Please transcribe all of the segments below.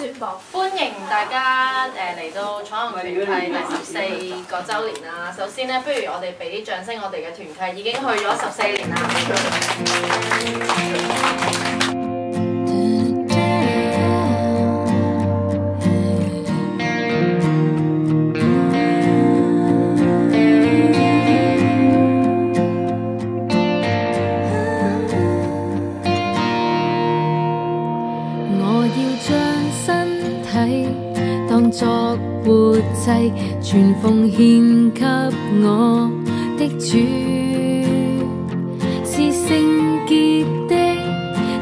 宣佈，歡迎大家嚟到彩虹團契第14個週年啦！首先咧，不如我哋俾啲掌聲，我哋嘅團契已經去咗14年啦。當作活祭，全奉獻給我的主，是聖潔的，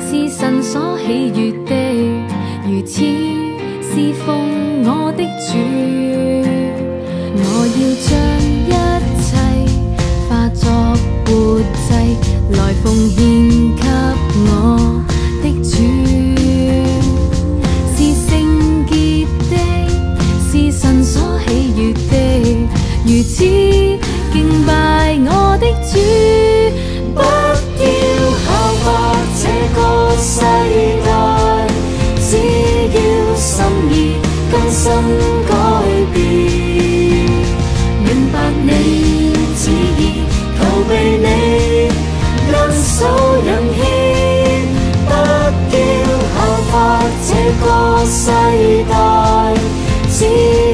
是神所喜悅的，如此侍奉我的主。我要將一切化作活祭，來奉獻給我的主。神所喜悅的，如此敬拜我的主。不要效法這個世代，只要心意更新改變，明白你旨意，逃避你人手人牽。不要效法這個世代，只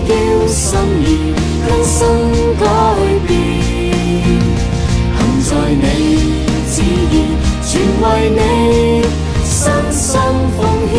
要心意更新改變，行在你旨意，全為你身心奉獻。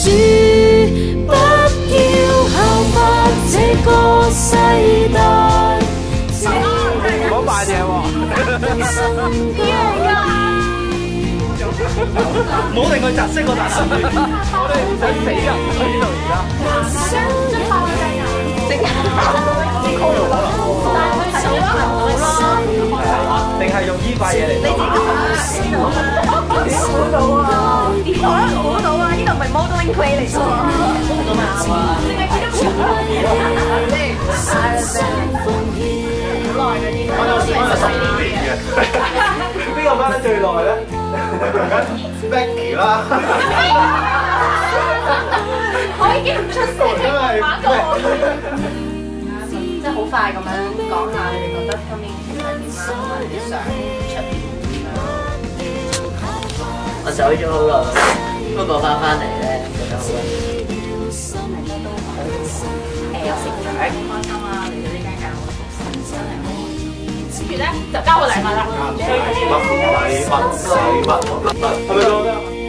主，不要效法這個世代。唔好扮嘢喎！唔好令佢窒息個大神經，我哋唔使死啊！喺呢度而家。定係用依塊嘢嚟？你估到啊？可能估到啊！呢度咪 modeling play 嚟㗎嘛？咁啱啊！淨係見到好耐嗰啲，我有10年嘅。邊個翻得最耐咧？Becky 啦。我已經唔出聲，馬哥。即係好快咁樣講下，你哋覺得今年其實點啊？同埋啲相出邊點樣？我走咗好耐，不過翻嚟咧，覺得好開心。有成長，開心啊！嚟到呢間教會服侍真係好開心。跟住咧就交個禮物啦。禮物，係咪到咩？